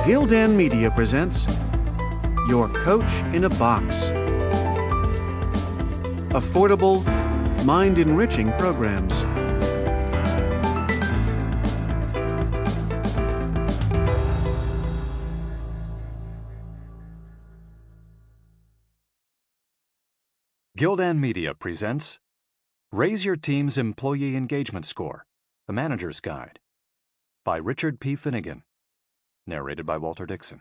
Gildan Media presents Your Coach in a Box. Affordable, mind-enriching programs. Gildan Media presents Raise Your Team's Employee Engagement Score, The Manager's Guide, by Richard P. Finnegan, narrated by Walter Dixon.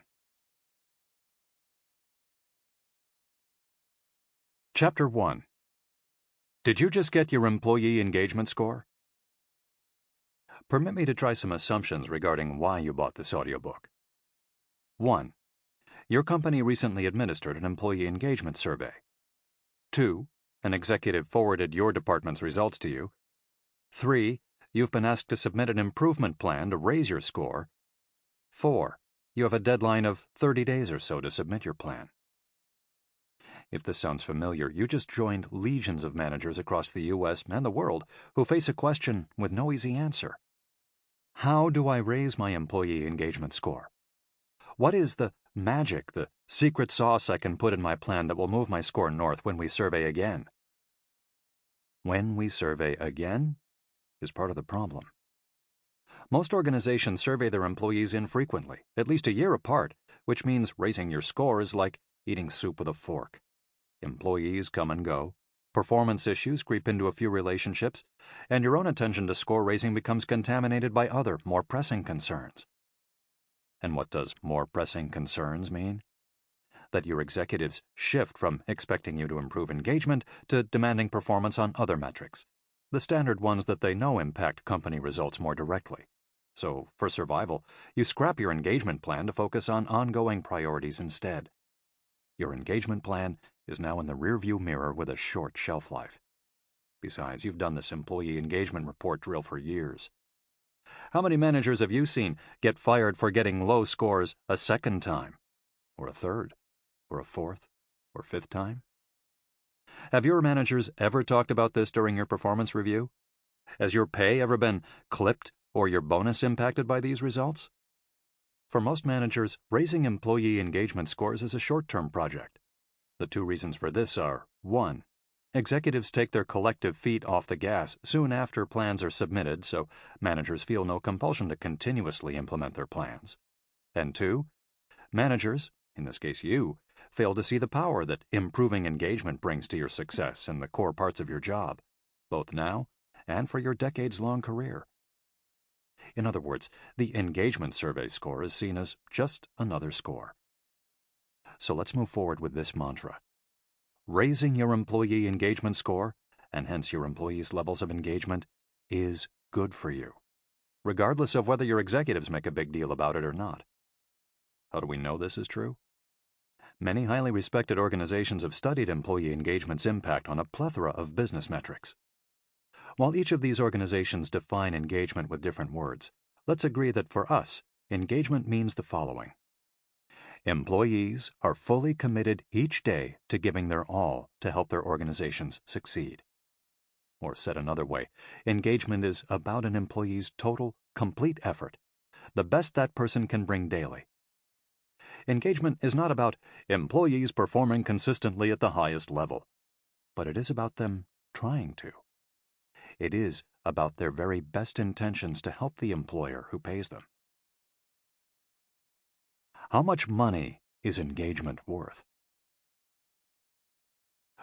Chapter 1. Did you just get your employee engagement score? Permit me to try some assumptions regarding why you bought this audiobook. 1. Your company recently administered an employee engagement survey. 2. An executive forwarded your department's results to you. 3. You've been asked to submit an improvement plan to raise your score. 4. You have a deadline of 30 days or so to submit your plan. If this sounds familiar, you just joined legions of managers across the U.S. and the world who face a question with no easy answer. How do I raise my employee engagement score? What is the magic, the secret sauce I can put in my plan that will move my score north when we survey again? When we survey again is part of the problem. Most organizations survey their employees infrequently, at least a year apart, which means raising your score is like eating soup with a fork. Employees come and go, performance issues creep into a few relationships, and your own attention to score raising becomes contaminated by other, more pressing concerns. And what does more pressing concerns mean? That your executives shift from expecting you to improve engagement to demanding performance on other metrics, the standard ones that they know impact company results more directly. So, for survival, you scrap your engagement plan to focus on ongoing priorities instead. Your engagement plan is now in the rearview mirror with a short shelf life. Besides, you've done this employee engagement report drill for years. How many managers have you seen get fired for getting low scores a second time, or a third, or a fourth, or fifth time? Have your managers ever talked about this during your performance review? Has your pay ever been clipped or your bonus impacted by these results? For most managers, raising employee engagement scores is a short-term project. The two reasons for this are, 1. Executives take their collective feet off the gas soon after plans are submitted, so managers feel no compulsion to continuously implement their plans. And 2, managers, in this case you, fail to see the power that improving engagement brings to your success in the core parts of your job, both now and for your decades-long career. In other words, the engagement survey score is seen as just another score. So let's move forward with this mantra. Raising your employee engagement score, and hence your employees' levels of engagement, is good for you, regardless of whether your executives make a big deal about it or not. How do we know this is true? Many highly respected organizations have studied employee engagement's impact on a plethora of business metrics. While each of these organizations define engagement with different words, let's agree that for us, engagement means the following. Employees are fully committed each day to giving their all to help their organizations succeed. Or said another way, engagement is about an employee's total, complete effort, the best that person can bring daily. Engagement is not about employees performing consistently at the highest level, but it is about them trying to. It is about their very best intentions to help the employer who pays them. How much money is engagement worth?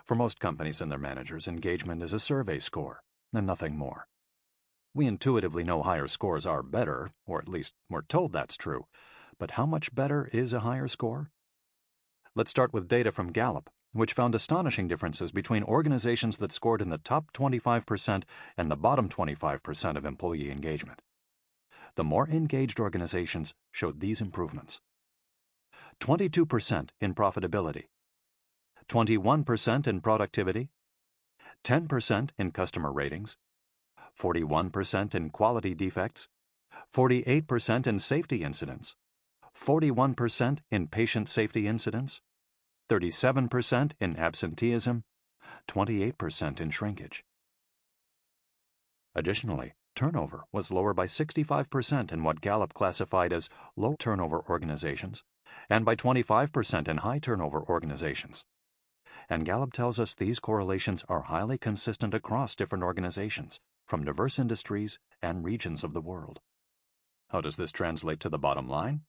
For most companies and their managers, engagement is a survey score, and nothing more. We intuitively know higher scores are better, or at least we're told that's true. But how much better is a higher score? Let's start with data from Gallup, which found astonishing differences between organizations that scored in the top 25% and the bottom 25% of employee engagement. The more engaged organizations showed these improvements. 22% in profitability, 21% in productivity, 10% in customer ratings, 41% in quality defects, 48% in safety incidents, 41% in patient safety incidents, 37% in absenteeism, 28% in shrinkage. Additionally, turnover was lower by 65% in what Gallup classified as low turnover organizations, and by 25% in high turnover organizations. And Gallup tells us these correlations are highly consistent across different organizations, from diverse industries and regions of the world. How does this translate to the bottom line?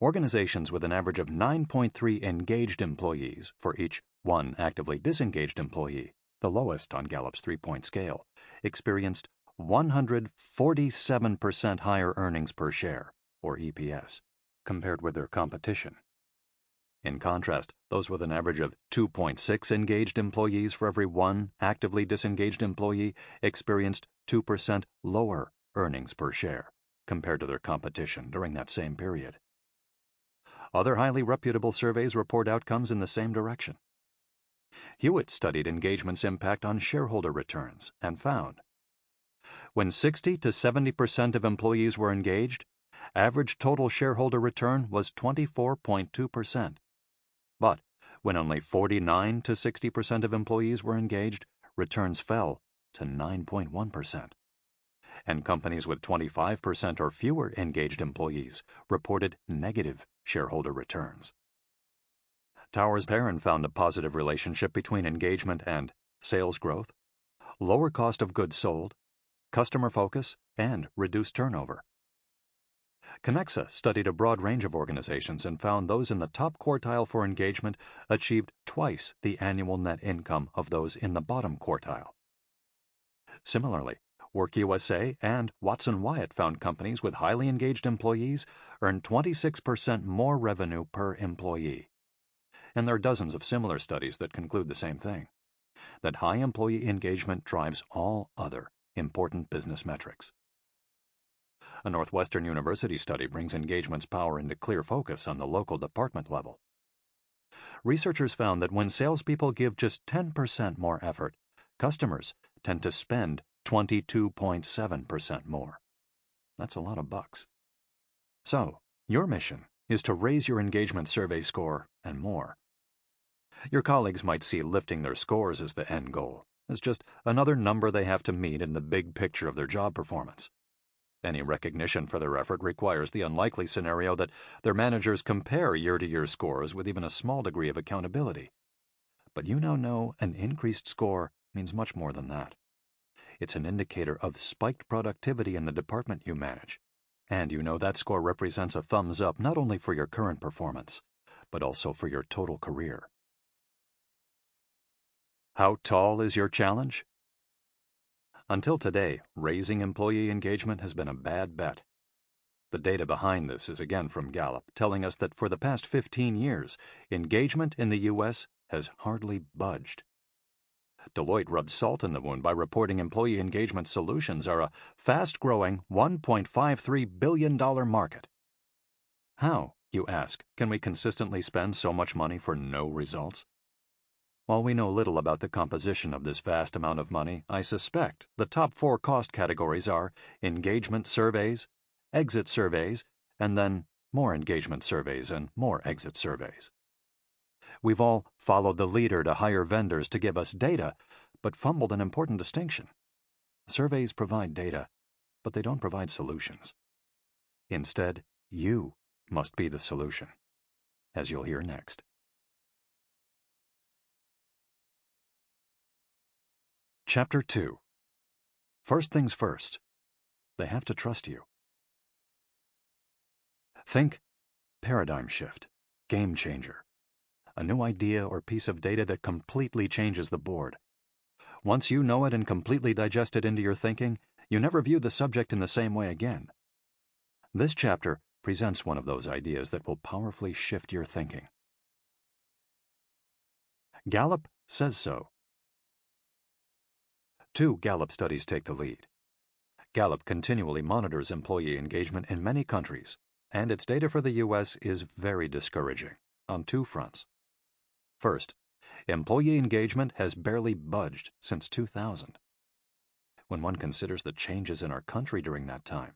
Organizations with an average of 9.3 engaged employees for each 1 actively disengaged employee, the lowest on Gallup's 3-point scale, experienced 147% higher earnings per share, or EPS, compared with their competition. In contrast, those with an average of 2.6 engaged employees for every 1 actively disengaged employee experienced 2% lower earnings per share compared to their competition during that same period. Other highly reputable surveys report outcomes in the same direction. Hewitt studied engagement's impact on shareholder returns and found when 60 to 70% of employees were engaged, average total shareholder return was 24.2%. But when only 49 to 60% of employees were engaged, returns fell to 9.1%. And companies with 25% or fewer engaged employees reported negative shareholder returns. Towers Perrin found a positive relationship between engagement and sales growth, lower cost of goods sold, customer focus, and reduced turnover. Connexa studied a broad range of organizations and found those in the top quartile for engagement achieved twice the annual net income of those in the bottom quartile. Similarly, WorkUSA and Watson Wyatt found companies with highly engaged employees earn 26% more revenue per employee. And there are dozens of similar studies that conclude the same thing, that high employee engagement drives all other important business metrics. A Northwestern University study brings engagement's power into clear focus on the local department level. Researchers found that when salespeople give just 10% more effort, customers tend to spend 22.7% more. That's a lot of bucks. So, your mission is to raise your engagement survey score and more. Your colleagues might see lifting their scores as the end goal, as just another number they have to meet in the big picture of their job performance. Any recognition for their effort requires the unlikely scenario that their managers compare year-to-year scores with even a small degree of accountability. But you now know an increased score means much more than that. It's an indicator of spiked productivity in the department you manage, and you know that score represents a thumbs up not only for your current performance, but also for your total career. How tall is your challenge? Until today, raising employee engagement has been a bad bet. The data behind this is again from Gallup, telling us that for the past 15 years, engagement in the U.S. has hardly budged. Deloitte rubbed salt in the wound by reporting employee engagement solutions are a fast-growing $1.53 billion market. How, you ask, can we consistently spend so much money for no results? While we know little about the composition of this vast amount of money, I suspect the top 4 cost categories are engagement surveys, exit surveys, and then more engagement surveys and more exit surveys. We've all followed the leader to hire vendors to give us data, but fumbled an important distinction. Surveys provide data, but they don't provide solutions. Instead, you must be the solution, as you'll hear next. Chapter 2. First things first. They have to trust you. Think paradigm shift, game changer. A new idea or piece of data that completely changes the board. Once you know it and completely digest it into your thinking, you never view the subject in the same way again. This chapter presents one of those ideas that will powerfully shift your thinking. Gallup says so. 2 Gallup studies take the lead. Gallup continually monitors employee engagement in many countries, and its data for the U.S. is very discouraging on 2 fronts. First, employee engagement has barely budged since 2000. When one considers the changes in our country during that time,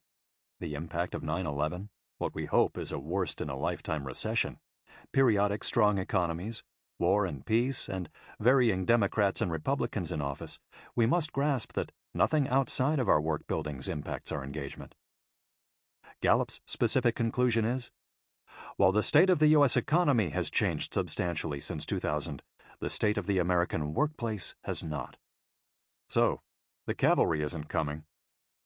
the impact of 9/11, what we hope is a worst-in-a-lifetime recession, periodic strong economies, war and peace, and varying Democrats and Republicans in office, we must grasp that Nothing outside of our work buildings impacts our engagement. Gallup's specific conclusion is, while the state of the U.S. economy has changed substantially since 2000, the state of the American workplace has not. So, the cavalry isn't coming.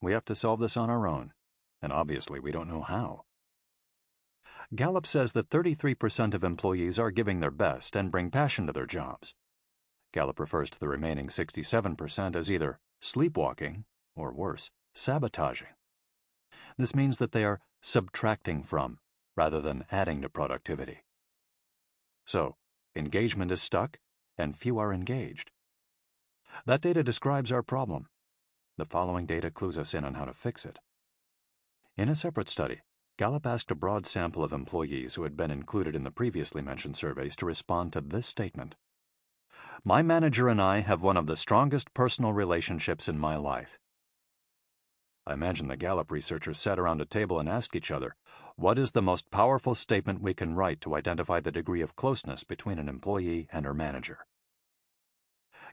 We have to solve this on our own, and obviously we don't know how. Gallup says that 33% of employees are giving their best and bring passion to their jobs. Gallup refers to the remaining 67% as either sleepwalking or, worse, sabotaging. This means that they are subtracting from rather than adding to productivity. So, engagement is stuck and few are engaged. That data describes our problem. The following data clues us in on how to fix it. In a separate study, Gallup asked a broad sample of employees who had been included in the previously mentioned surveys to respond to this statement. My manager and I have one of the strongest personal relationships in my life. I imagine the Gallup researchers sat around a table and asked each other, what is the most powerful statement we can write to identify the degree of closeness between an employee and her manager?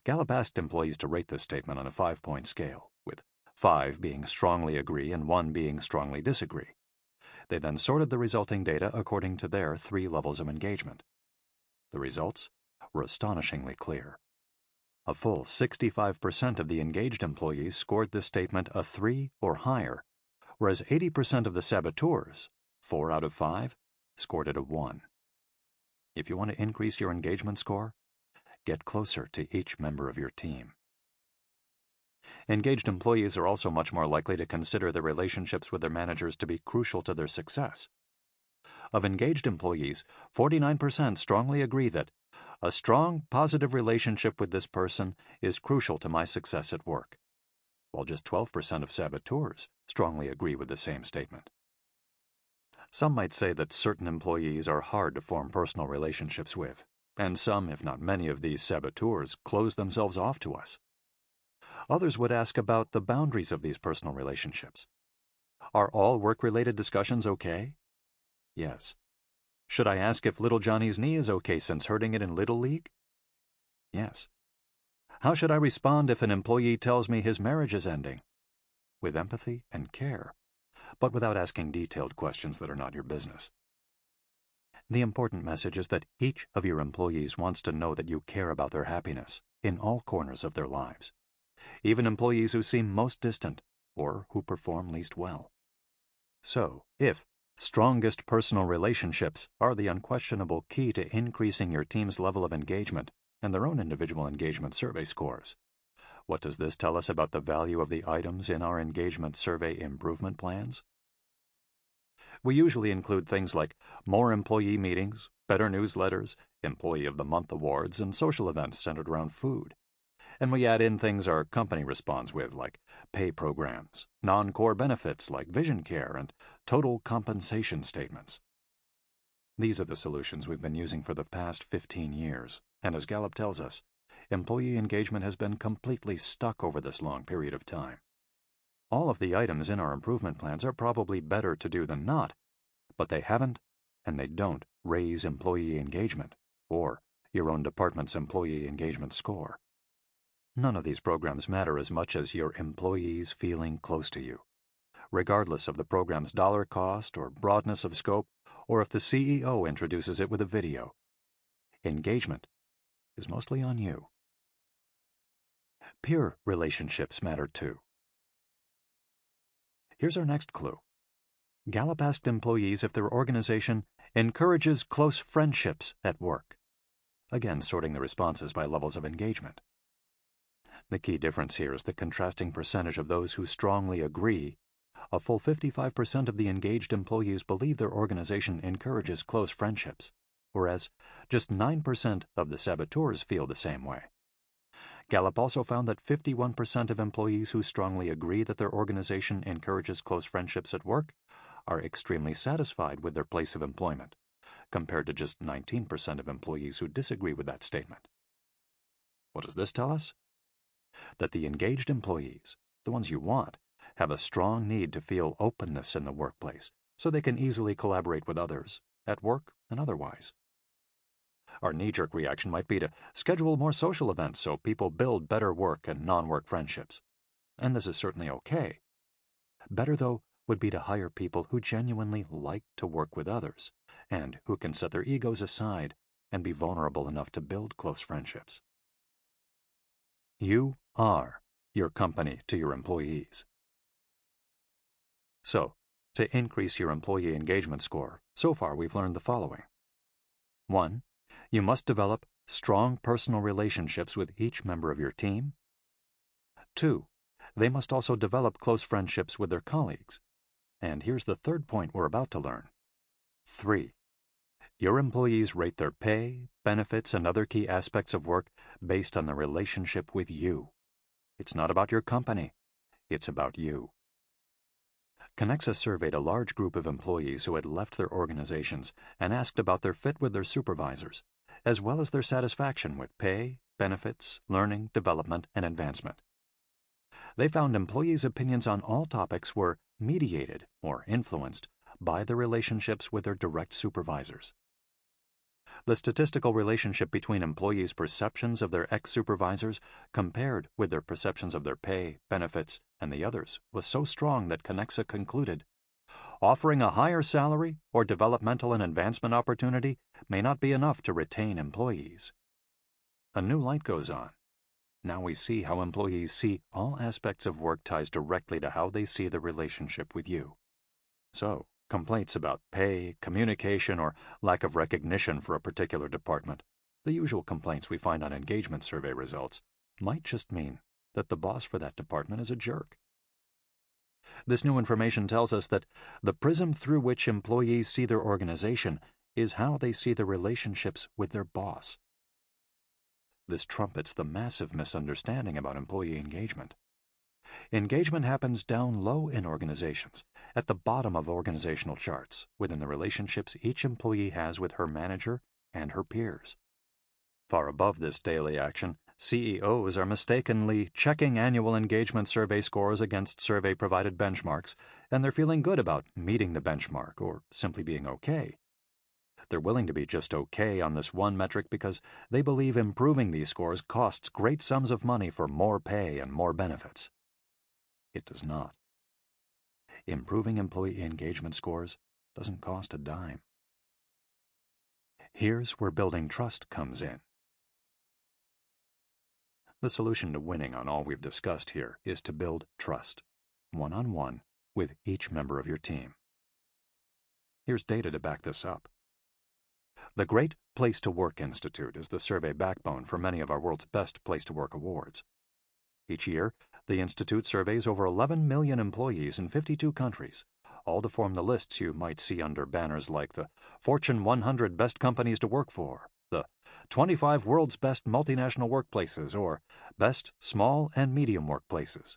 Gallup asked employees to rate this statement on a 5-point scale, with 5 being strongly agree and 1 being strongly disagree. They then sorted the resulting data according to their 3 levels of engagement. The results were astonishingly clear. A full 65% of the engaged employees scored this statement a 3 or higher, whereas 80% of the saboteurs, 4 out of 5, scored it a 1. If you want to increase your engagement score, get closer to each member of your team. Engaged employees are also much more likely to consider their relationships with their managers to be crucial to their success. Of engaged employees, 49% strongly agree that a strong, positive relationship with this person is crucial to my success at work, while just 12% of saboteurs strongly agree with the same statement. Some might say that certain employees are hard to form personal relationships with, and some, if not many, of these saboteurs close themselves off to us. Others would ask about the boundaries of these personal relationships. Are all work-related discussions okay? Yes. Should I ask if little Johnny's knee is okay since hurting it in Little League? Yes. How should I respond if an employee tells me his marriage is ending? With empathy and care, but without asking detailed questions that are not your business. The important message is that each of your employees wants to know that you care about their happiness in all corners of their lives, even employees who seem most distant or who perform least well. So, if strongest personal relationships are the unquestionable key to increasing your team's level of engagement and their own individual engagement survey scores, what does this tell us about the value of the items in our engagement survey improvement plans? We usually include things like more employee meetings, better newsletters, Employee of the Month awards, and social events centered around food. And we add in things our company responds with, like pay programs, non-core benefits like vision care, and total compensation statements. These are the solutions we've been using for the past 15 years, and as Gallup tells us, employee engagement has been completely stuck over this long period of time. All of the items in our improvement plans are probably better to do than not, but they haven't and they don't raise employee engagement or your own department's employee engagement score. None of these programs matter as much as your employees feeling close to you, regardless of the program's dollar cost or broadness of scope, or if the CEO introduces it with a video. Engagement is mostly on you. Peer relationships matter too. Here's our next clue. Gallup asked employees if their organization encourages close friendships at work, again sorting the responses by levels of engagement. The key difference here is the contrasting percentage of those who strongly agree. A full 55% of the engaged employees believe their organization encourages close friendships, whereas just 9% of the saboteurs feel the same way. Gallup also found that 51% of employees who strongly agree that their organization encourages close friendships at work are extremely satisfied with their place of employment, compared to just 19% of employees who disagree with that statement. What does this tell us? That the engaged employees, the ones you want, have a strong need to feel openness in the workplace so they can easily collaborate with others, at work and otherwise. Our knee-jerk reaction might be to schedule more social events so people build better work and non-work friendships. and this is certainly okay. Better, though, would be to hire people who genuinely like to work with others, and who can set their egos aside and be vulnerable enough to build close friendships. You are your company to your employees. So, to increase your employee engagement score, so far we've learned the following. 1. You must develop strong personal relationships with each member of your team. 2. They must also develop close friendships with their colleagues. And here's the third point we're about to learn. 3. Your employees rate their pay, benefits, and other key aspects of work based on the relationship with you. It's not about your company. It's about you. Connexa surveyed a large group of employees who had left their organizations and asked about their fit with their supervisors, as well as their satisfaction with pay, benefits, learning, development, and advancement. They found employees' opinions on all topics were mediated or influenced by their relationships with their direct supervisors. The statistical relationship between employees' perceptions of their ex-supervisors compared with their perceptions of their pay, benefits, and the others was so strong that Connexa concluded, offering a higher salary or developmental and advancement opportunity may not be enough to retain employees. A new light goes on. Now we see how employees see all aspects of work ties directly to how they see the relationship with you. So, complaints about pay, communication, or lack of recognition for a particular department, the usual complaints we find on engagement survey results, might just mean that the boss for that department is a jerk. This new information tells us that the prism through which employees see their organization is how they see the relationships with their boss. This trumpets the massive misunderstanding about employee engagement. Engagement happens down low in organizations, at the bottom of organizational charts, within the relationships each employee has with her manager and her peers. Far above this daily action, CEOs are mistakenly checking annual engagement survey scores against survey-provided benchmarks, and they're feeling good about meeting the benchmark or simply being okay. They're willing to be just okay on this one metric because they believe improving these scores costs great sums of money for more pay and more benefits. It does not. Improving employee engagement scores doesn't cost a dime. Here's where building trust comes in. The solution to winning on all we've discussed here is to build trust, one-on-one, with each member of your team. Here's data to back this up. The Great Place to Work Institute is the survey backbone for many of our world's best place to work awards. Each year, the Institute surveys over 11 million employees in 52 countries, all to form the lists you might see under banners like the Fortune 100 Best Companies to Work For, the 25 World's Best Multinational Workplaces, or Best Small and Medium Workplaces.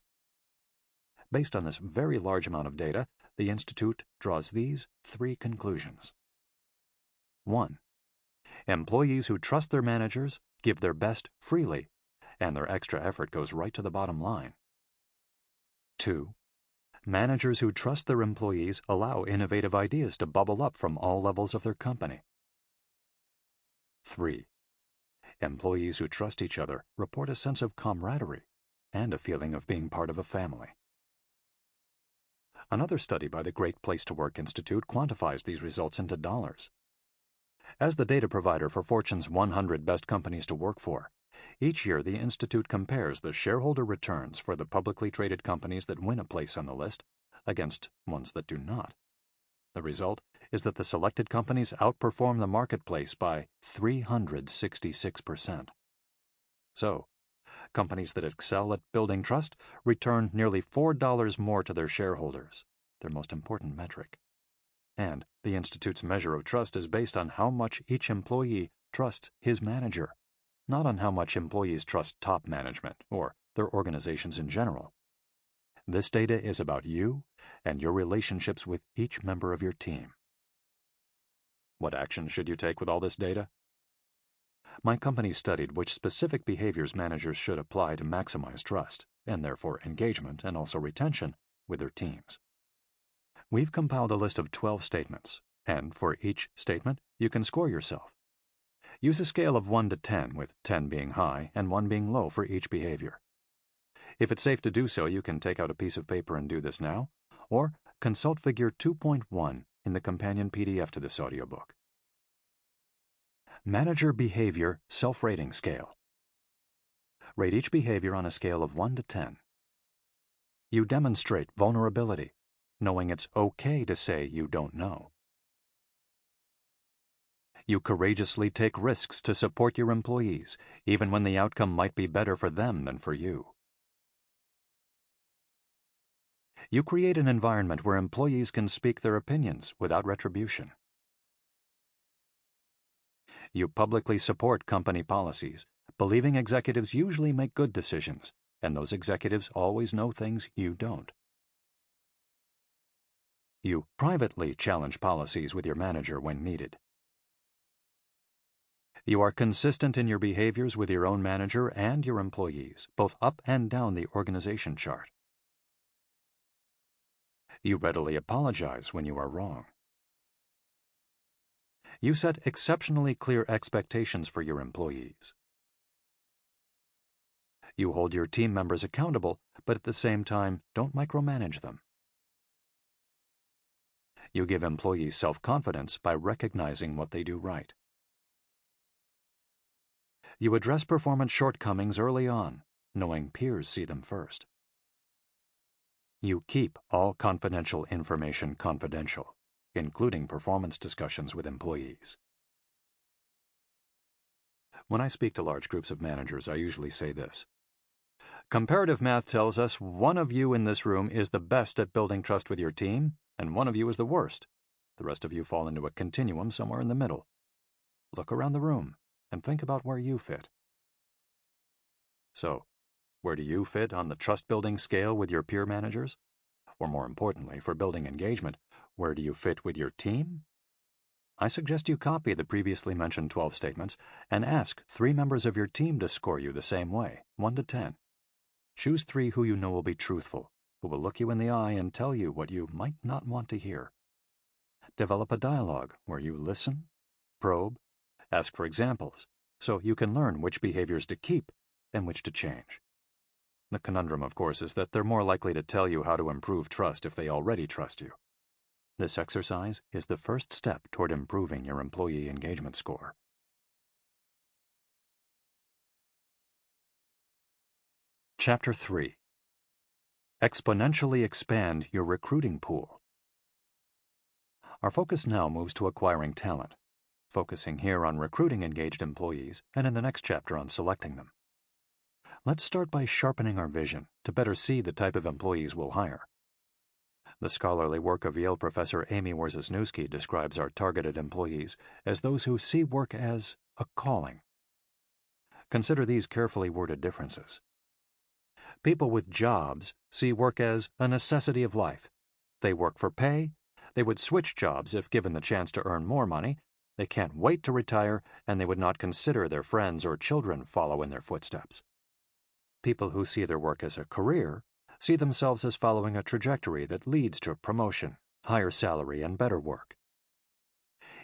Based on this very large amount of data, the Institute draws these 3 conclusions. 1. Employees who trust their managers give their best freely, and their extra effort goes right to the bottom line. 2. Managers who trust their employees allow innovative ideas to bubble up from all levels of their company. 3. Employees who trust each other report a sense of camaraderie and a feeling of being part of a family. Another study by the Great Place to Work Institute quantifies these results into dollars. As the data provider for Fortune's 100 Best Companies to Work For, each year the Institute compares the shareholder returns for the publicly traded companies that win a place on the list against ones that do not. The result is that the selected companies outperform the marketplace by 366%. So, companies that excel at building trust return nearly $4 more to their shareholders, their most important metric. And the Institute's measure of trust is based on how much each employee trusts his manager, not on how much employees trust top management or their organizations in general. This data is about you and your relationships with each member of your team. What actions should you take with all this data? My company studied which specific behaviors managers should apply to maximize trust, and therefore engagement and also retention, with their teams. We've compiled a list of 12 statements, and for each statement, you can score yourself. Use a scale of 1 to 10, with 10 being high and 1 being low for each behavior. If it's safe to do so, you can take out a piece of paper and do this now, or consult Figure 2.1 in the companion PDF to this audiobook. Manager Behavior Self-Rating Scale. Rate each behavior on a scale of 1 to 10. You demonstrate vulnerability, knowing it's okay to say you don't know. You courageously take risks to support your employees, even when the outcome might be better for them than for you. You create an environment where employees can speak their opinions without retribution. You publicly support company policies, believing executives usually make good decisions, and those executives always know things you don't. You privately challenge policies with your manager when needed. You are consistent in your behaviors with your own manager and your employees, both up and down the organization chart. You readily apologize when you are wrong. You set exceptionally clear expectations for your employees. You hold your team members accountable, but at the same time, don't micromanage them. You give employees self-confidence by recognizing what they do right. You address performance shortcomings early on, knowing peers see them first. You keep all confidential information confidential, including performance discussions with employees. When I speak to large groups of managers, I usually say this. Comparative math tells us one of you in this room is the best at building trust with your team, and one of you is the worst. The rest of you fall into a continuum somewhere in the middle. Look around the room and think about where you fit. So, where do you fit on the trust-building scale with your peer managers? Or more importantly, for building engagement, where do you fit with your team? I suggest you copy the previously mentioned 12 statements and ask 3 members of your team to score you the same way, 1 to 10. Choose 3 who you know will be truthful, who will look you in the eye and tell you what you might not want to hear. Develop a dialogue where you listen, probe, ask for examples, so you can learn which behaviors to keep and which to change. The conundrum, of course, is that they're more likely to tell you how to improve trust if they already trust you. This exercise is the first step toward improving your employee engagement score. Chapter 3. Exponentially expand your recruiting pool. Our focus now moves to acquiring talent, focusing here on recruiting engaged employees and in the next chapter on selecting them. Let's start by sharpening our vision to better see the type of employees we'll hire. The scholarly work of Yale professor Amy Wierzysnewski describes our targeted employees as those who see work as a calling. Consider these carefully worded differences. People with jobs see work as a necessity of life. They work for pay. They would switch jobs if given the chance to earn more money. They can't wait to retire, and they would not consider their friends or children follow in their footsteps. People who see their work as a career see themselves as following a trajectory that leads to promotion, higher salary, and better work.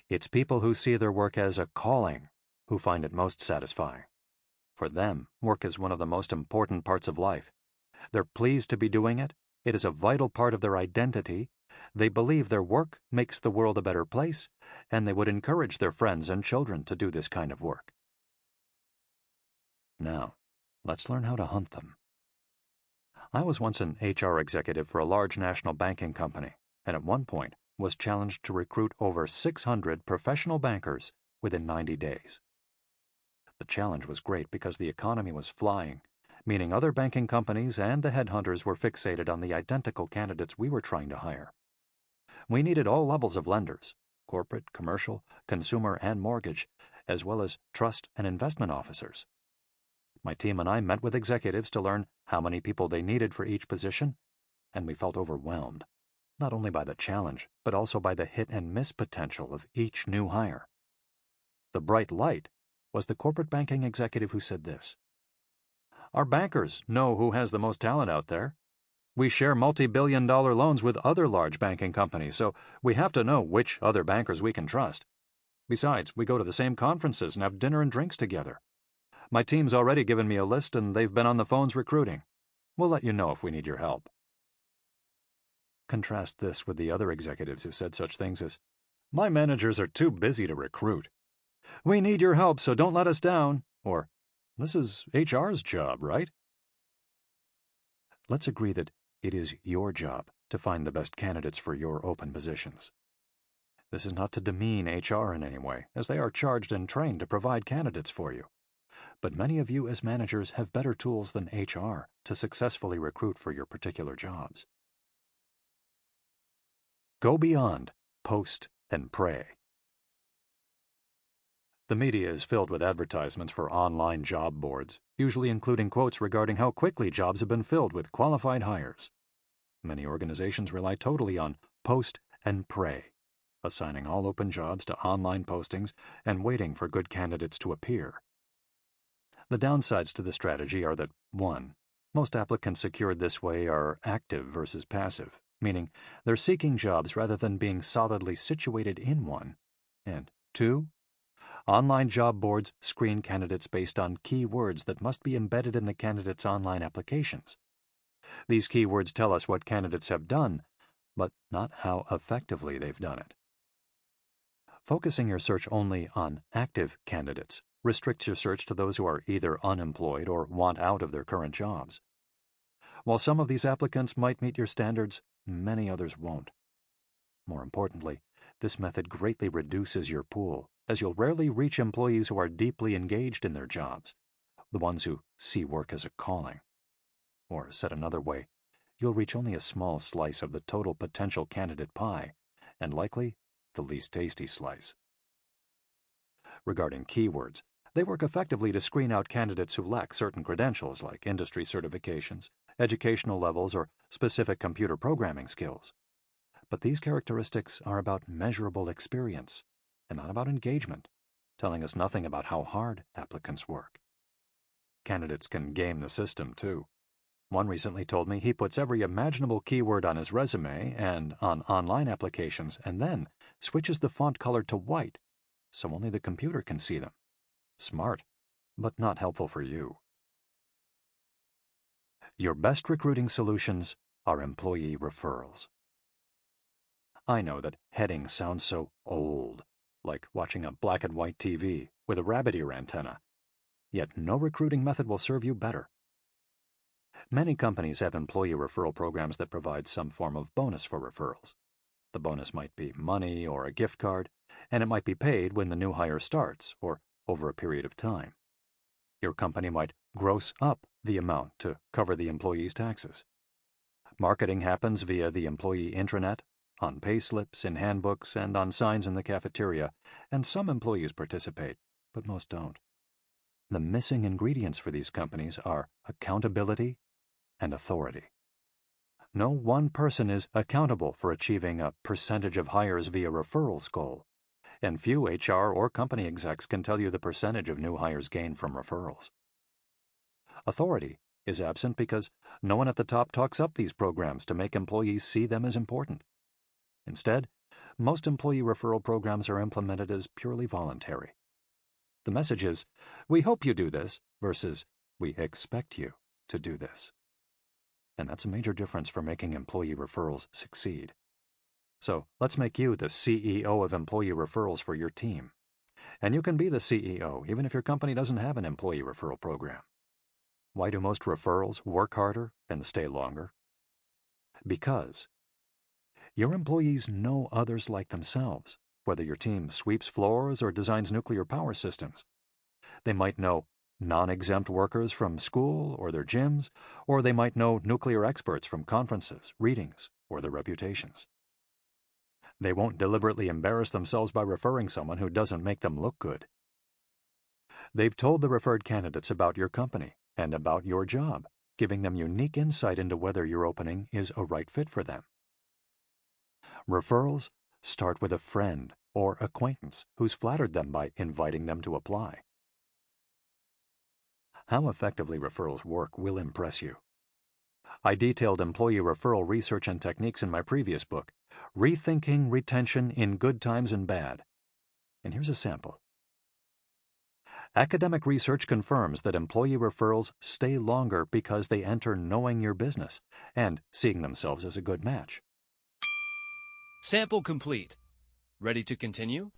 It's people who see their work as a calling who find it most satisfying. For them, work is one of the most important parts of life. They're pleased to be doing it. It is a vital part of their identity. They believe their work makes the world a better place, and they would encourage their friends and children to do this kind of work. Now, let's learn how to hunt them. I was once an HR executive for a large national banking company, and at one point was challenged to recruit over 600 professional bankers within 90 days. The challenge was great because the economy was flying, meaning other banking companies and the headhunters were fixated on the identical candidates we were trying to hire. We needed all levels of lenders, corporate, commercial, consumer, and mortgage, as well as trust and investment officers. My team and I met with executives to learn how many people they needed for each position, and we felt overwhelmed, not only by the challenge, but also by the hit-and-miss potential of each new hire. The bright light was the corporate banking executive who said this: "Our bankers know who has the most talent out there. We share multi-billion-dollar loans with other large banking companies, so we have to know which other bankers we can trust. Besides, we go to the same conferences and have dinner and drinks together. My team's already given me a list, and they've been on the phones recruiting. We'll let you know if we need your help. Contrast this with the other executives who said such things as, "My managers are too busy to recruit." "We need your help, so don't let us down." Or, "This is HR's job, right?" Let's agree that it is your job to find the best candidates for your open positions. This is not to demean HR in any way, as they are charged and trained to provide candidates for you. But many of you as managers have better tools than HR to successfully recruit for your particular jobs. Go beyond, post, and pray. The media is filled with advertisements for online job boards, usually including quotes regarding how quickly jobs have been filled with qualified hires. Many organizations rely totally on post and pray, assigning all open jobs to online postings and waiting for good candidates to appear. The downsides to the strategy are that 1. Most applicants secured this way are active versus passive, meaning they're seeking jobs rather than being solidly situated in one, and 2. Online job boards screen candidates based on keywords that must be embedded in the candidate's online applications. These keywords tell us what candidates have done, but not how effectively they've done it. Focusing your search only on active candidates restricts your search to those who are either unemployed or want out of their current jobs. While some of these applicants might meet your standards, many others won't. More importantly, this method greatly reduces your pool, as you'll rarely reach employees who are deeply engaged in their jobs, the ones who see work as a calling. Or, said another way, you'll reach only a small slice of the total potential candidate pie, and likely the least tasty slice. Regarding keywords, they work effectively to screen out candidates who lack certain credentials like industry certifications, educational levels, or specific computer programming skills. But these characteristics are about measurable experience and not about engagement, telling us nothing about how hard applicants work. Candidates can game the system, too. One recently told me he puts every imaginable keyword on his resume and on online applications and then switches the font color to white so only the computer can see them. Smart, but not helpful for you. Your best recruiting solutions are employee referrals. I know that heading sounds so old, like watching a black and white TV with a rabbit ear antenna. Yet no recruiting method will serve you better. Many companies have employee referral programs that provide some form of bonus for referrals. The bonus might be money or a gift card, and it might be paid when the new hire starts or over a period of time. Your company might gross up the amount to cover the employee's taxes. Marketing happens via the employee intranet, on pay slips, in handbooks, and on signs in the cafeteria, and some employees participate, but most don't. The missing ingredients for these companies are accountability and authority. No one person is accountable for achieving a percentage of hires via referrals goal, and few HR or company execs can tell you the percentage of new hires gained from referrals. Authority is absent because no one at the top talks up these programs to make employees see them as important. Instead, most employee referral programs are implemented as purely voluntary. The message is, "We hope you do this," versus, "We expect you to do this." And that's a major difference for making employee referrals succeed. So let's make you the CEO of employee referrals for your team. And you can be the CEO even if your company doesn't have an employee referral program. Why do most referrals work harder and stay longer? Because your employees know others like themselves, whether your team sweeps floors or designs nuclear power systems. They might know non-exempt workers from school or their gyms, or they might know nuclear experts from conferences, readings, or their reputations. They won't deliberately embarrass themselves by referring someone who doesn't make them look good. They've told the referred candidates about your company and about your job, giving them unique insight into whether your opening is a right fit for them. Referrals start with a friend or acquaintance who's flattered them by inviting them to apply. How effectively referrals work will impress you. I detailed employee referral research and techniques in my previous book, Rethinking Retention in Good Times and Bad. And here's a sample. Academic research confirms that employee referrals stay longer because they enter knowing your business and seeing themselves as a good match. Sample complete. Ready to continue?